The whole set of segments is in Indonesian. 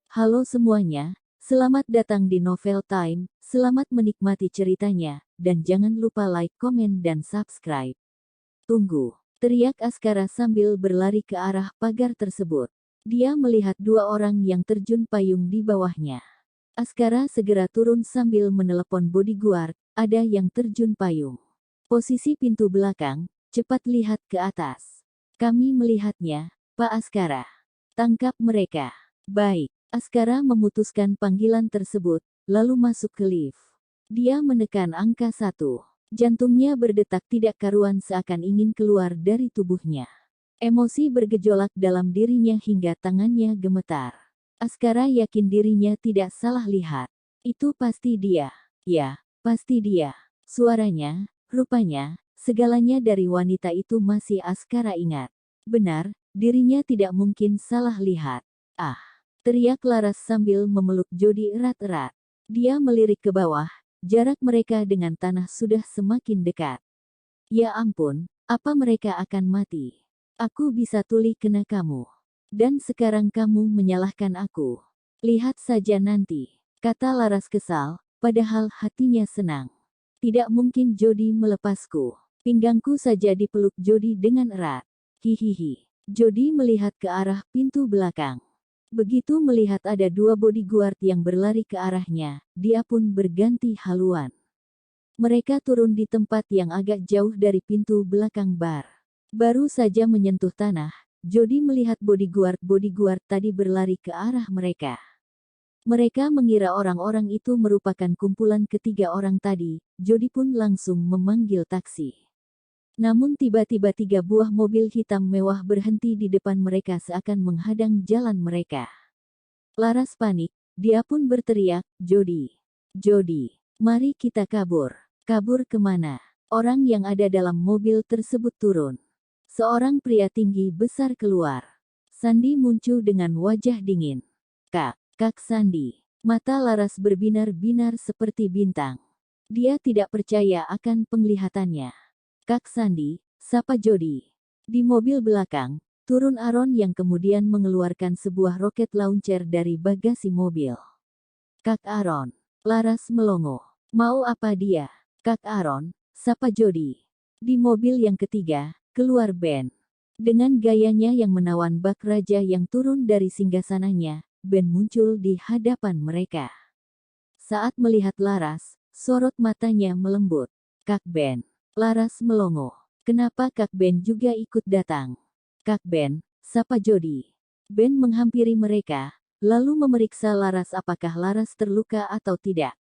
Halo semuanya, selamat datang di Novel Time, selamat menikmati ceritanya, dan jangan lupa like, komen, dan subscribe. Tunggu, teriak Askara sambil berlari ke arah pagar tersebut. Dia melihat dua orang yang terjun payung di bawahnya. Askara segera turun sambil menelepon bodyguard, ada yang terjun payung. Posisi pintu belakang, cepat lihat ke atas. Kami melihatnya, Pak Askara. Tangkap mereka. Baik, Askara memutuskan panggilan tersebut, lalu masuk ke lift. Dia menekan angka 1. Jantungnya berdetak tidak karuan seakan ingin keluar dari tubuhnya. Emosi bergejolak dalam dirinya hingga tangannya gemetar. Askara yakin dirinya tidak salah lihat. Itu pasti dia. Ya, pasti dia. Suaranya, rupanya, segalanya dari wanita itu masih Askara ingat. Benar, dirinya tidak mungkin salah lihat. Ah, teriak Laras sambil memeluk Jody erat-erat. Dia melirik ke bawah, jarak mereka dengan tanah sudah semakin dekat. Ya ampun, apa mereka akan mati? Aku bisa tuli kena kamu. Dan sekarang kamu menyalahkan aku. Lihat saja nanti, kata Laras kesal, padahal hatinya senang. Tidak mungkin Jody melepasku. Pinggangku saja dipeluk Jody dengan erat. Hihihi. Jody melihat ke arah pintu belakang. Begitu melihat ada dua bodyguard yang berlari ke arahnya, dia pun berganti haluan. Mereka turun di tempat yang agak jauh dari pintu belakang bar. Baru saja menyentuh tanah, Jody melihat bodyguard tadi berlari ke arah mereka. Mereka mengira orang-orang itu merupakan kumpulan ketiga orang tadi, Jody pun langsung memanggil taksi. Namun tiba-tiba 3 buah mobil hitam mewah berhenti di depan mereka seakan menghadang jalan mereka. Laras panik, dia pun berteriak, Jody. Jody, mari kita kabur. Kabur kemana? Orang yang ada dalam mobil tersebut turun. Seorang pria tinggi besar keluar. Sandi muncul dengan wajah dingin. Kak Sandi. Mata Laras berbinar-binar seperti bintang. Dia tidak percaya akan penglihatannya. Kak Sandi, sapa Jody. Di mobil belakang, turun Aaron yang kemudian mengeluarkan sebuah roket launcher dari bagasi mobil. Kak Aaron. Laras melongo. Mau apa dia? Kak Aaron, sapa Jody. Di mobil yang ketiga, keluar Ben. Dengan gayanya yang menawan bak raja yang turun dari singgasananya, Ben muncul di hadapan mereka. Saat melihat Laras, sorot matanya melembut. Kak Ben. Laras melongo. Kenapa Kak Ben juga ikut datang? Kak Ben, sapa Jody. Ben menghampiri mereka, lalu memeriksa Laras apakah Laras terluka atau tidak.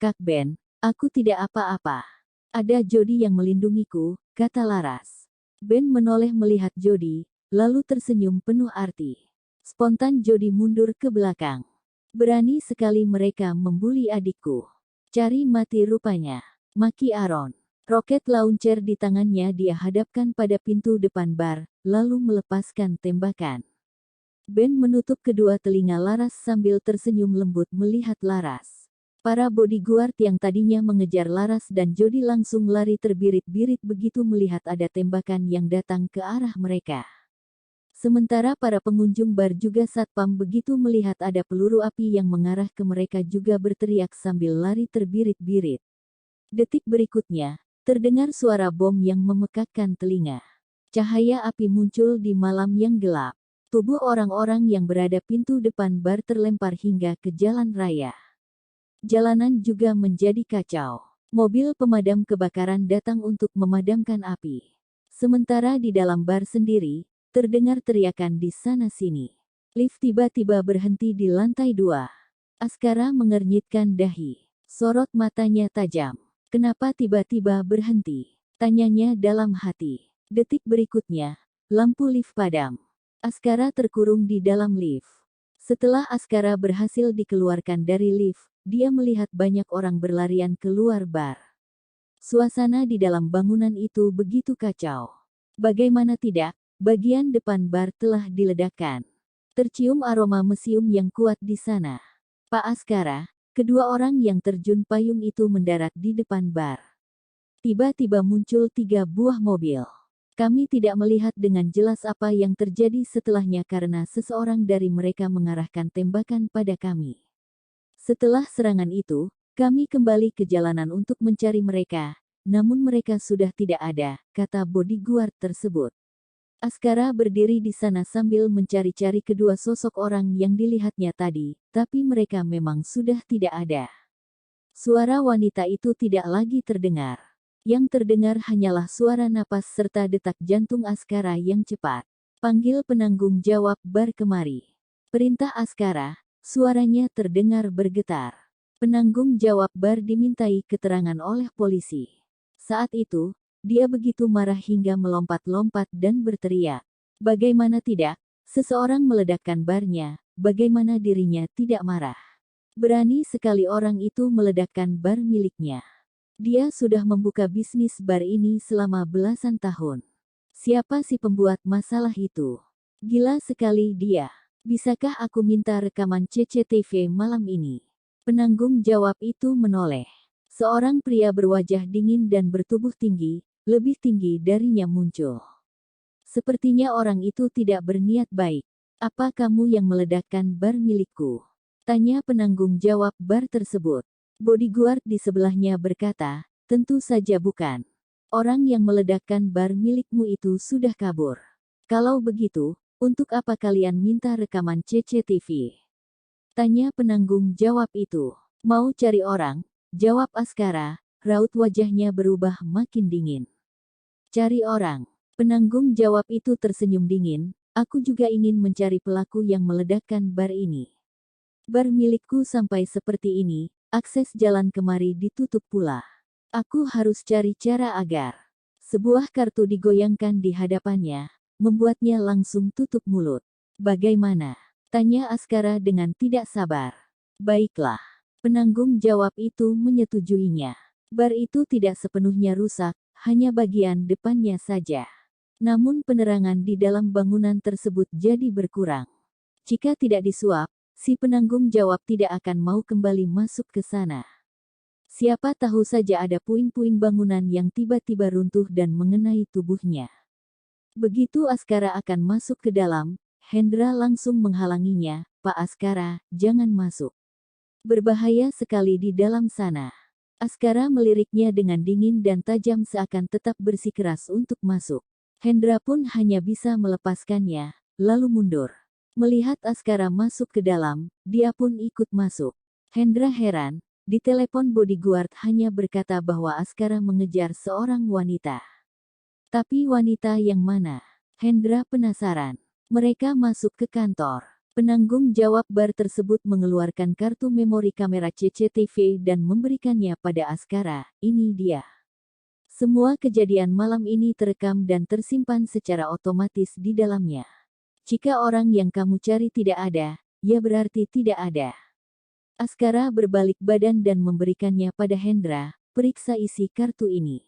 Kak Ben, aku tidak apa-apa. Ada Jody yang melindungiku, kata Laras. Ben menoleh melihat Jody, lalu tersenyum penuh arti. Spontan Jody mundur ke belakang. Berani sekali mereka membuli adikku. Cari mati rupanya. Maki Aaron. Roket launcher di tangannya dia hadapkan pada pintu depan bar, lalu melepaskan tembakan. Ben menutup kedua telinga Laras sambil tersenyum lembut melihat Laras. Para bodyguard yang tadinya mengejar Laras dan Jody langsung lari terbirit-birit begitu melihat ada tembakan yang datang ke arah mereka. Sementara para pengunjung bar juga satpam begitu melihat ada peluru api yang mengarah ke mereka juga berteriak sambil lari terbirit-birit. Detik berikutnya, terdengar suara bom yang memekakkan telinga. Cahaya api muncul di malam yang gelap. Tubuh orang-orang yang berada pintu depan bar terlempar hingga ke jalan raya. Jalanan juga menjadi kacau. Mobil pemadam kebakaran datang untuk memadamkan api. Sementara di dalam bar sendiri, terdengar teriakan di sana-sini. Lift tiba-tiba berhenti di lantai 2. Askara mengernyitkan dahi. Sorot matanya tajam. Kenapa tiba-tiba berhenti? Tanyanya dalam hati. Detik berikutnya, lampu lift padam. Askara terkurung di dalam lift. Setelah Askara berhasil dikeluarkan dari lift, dia melihat banyak orang berlarian keluar bar. Suasana di dalam bangunan itu begitu kacau. Bagaimana tidak, bagian depan bar telah diledakkan. Tercium aroma mesium yang kuat di sana. Pak Askara, kedua orang yang terjun payung itu mendarat di depan bar. Tiba-tiba muncul 3 buah mobil. Kami tidak melihat dengan jelas apa yang terjadi setelahnya karena seseorang dari mereka mengarahkan tembakan pada kami. Setelah serangan itu, kami kembali ke jalanan untuk mencari mereka, namun mereka sudah tidak ada, kata bodyguard tersebut. Askara berdiri di sana sambil mencari-cari kedua sosok orang yang dilihatnya tadi, tapi mereka memang sudah tidak ada. Suara wanita itu tidak lagi terdengar. Yang terdengar hanyalah suara napas serta detak jantung Askara yang cepat. Panggil penanggung jawab bar kemari. Perintah Askara, suaranya terdengar bergetar. Penanggung jawab bar dimintai keterangan oleh polisi. Saat itu, dia begitu marah hingga melompat-lompat dan berteriak. Bagaimana tidak, seseorang meledakkan barnya, bagaimana dirinya tidak marah. Berani sekali orang itu meledakkan bar miliknya. Dia sudah membuka bisnis bar ini selama belasan tahun. Siapa si pembuat masalah itu? Gila sekali dia. Bisakah aku minta rekaman CCTV malam ini? Penanggung jawab itu menoleh. Seorang pria berwajah dingin dan bertubuh tinggi, lebih tinggi darinya muncul. Sepertinya orang itu tidak berniat baik. Apa kamu yang meledakkan bar milikku? Tanya penanggung jawab bar tersebut. Bodyguard di sebelahnya berkata, tentu saja bukan. Orang yang meledakkan bar milikmu itu sudah kabur. Kalau begitu, untuk apa kalian minta rekaman CCTV? Tanya penanggung jawab itu. Mau cari orang? Jawab Askara, raut wajahnya berubah makin dingin. Cari orang. Penanggung jawab itu tersenyum dingin, aku juga ingin mencari pelaku yang meledakkan bar ini. Bar milikku sampai seperti ini, akses jalan kemari ditutup pula. Aku harus cari cara agar sebuah kartu digoyangkan di hadapannya, membuatnya langsung tutup mulut. Bagaimana? Tanya Askara dengan tidak sabar. Baiklah. Penanggung jawab itu menyetujuinya. Bar itu tidak sepenuhnya rusak, hanya bagian depannya saja. Namun penerangan di dalam bangunan tersebut jadi berkurang. Jika tidak disuap, si penanggung jawab tidak akan mau kembali masuk ke sana. Siapa tahu saja ada puing-puing bangunan yang tiba-tiba runtuh dan mengenai tubuhnya. Begitu Askara akan masuk ke dalam, Hendra langsung menghalanginya, Pak Askara, jangan masuk. Berbahaya sekali di dalam sana. Askara meliriknya dengan dingin dan tajam seakan tetap bersikeras untuk masuk. Hendra pun hanya bisa melepaskannya, lalu mundur. Melihat Askara masuk ke dalam, dia pun ikut masuk. Hendra heran, di telepon bodyguard hanya berkata bahwa Askara mengejar seorang wanita. Tapi wanita yang mana? Hendra penasaran. Mereka masuk ke kantor. Penanggung jawab bar tersebut mengeluarkan kartu memori kamera CCTV dan memberikannya pada Askara, ini dia. Semua kejadian malam ini terekam dan tersimpan secara otomatis di dalamnya. Jika orang yang kamu cari tidak ada, ya berarti tidak ada. Askara berbalik badan dan memberikannya pada Hendra, periksa isi kartu ini.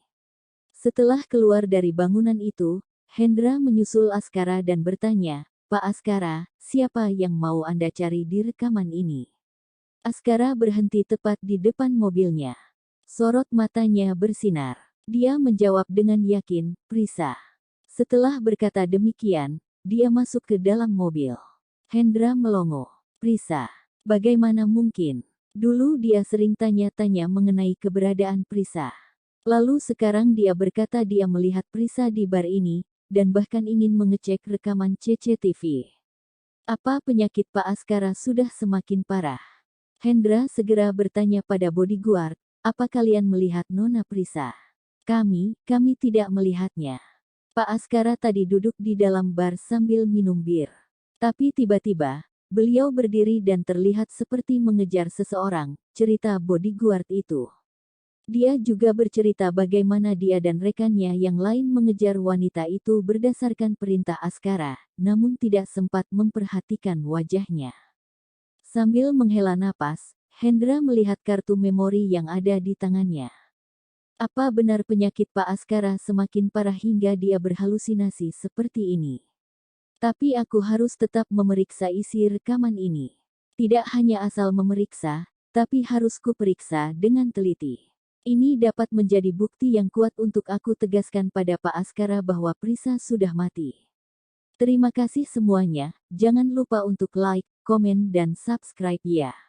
Setelah keluar dari bangunan itu, Hendra menyusul Askara dan bertanya, Pak Askara, siapa yang mau Anda cari di rekaman ini? Askara berhenti tepat di depan mobilnya. Sorot matanya bersinar. Dia menjawab dengan yakin, Prisa. Setelah berkata demikian, dia masuk ke dalam mobil. Hendra melongo. Prisa. Bagaimana mungkin? Dulu dia sering tanya-tanya mengenai keberadaan Prisa. Lalu sekarang dia berkata dia melihat Prisa di bar ini, dan bahkan ingin mengecek rekaman CCTV. Apa penyakit Pak Askara sudah semakin parah? Hendra segera bertanya pada bodyguard, apa kalian melihat Nona Prisa? Kami tidak melihatnya. Pak Askara tadi duduk di dalam bar sambil minum bir. Tapi tiba-tiba, beliau berdiri dan terlihat seperti mengejar seseorang, cerita bodyguard itu. Dia juga bercerita bagaimana dia dan rekannya yang lain mengejar wanita itu berdasarkan perintah Askara, namun tidak sempat memperhatikan wajahnya. Sambil menghela napas, Hendra melihat kartu memori yang ada di tangannya. Apa benar penyakit Pak Askara semakin parah hingga dia berhalusinasi seperti ini? Tapi aku harus tetap memeriksa isi rekaman ini. Tidak hanya asal memeriksa, tapi harus kuperiksa dengan teliti. Ini dapat menjadi bukti yang kuat untuk aku tegaskan pada Pak Askara bahwa Prisa sudah mati. Terima kasih semuanya, jangan lupa untuk like, komen dan subscribe ya.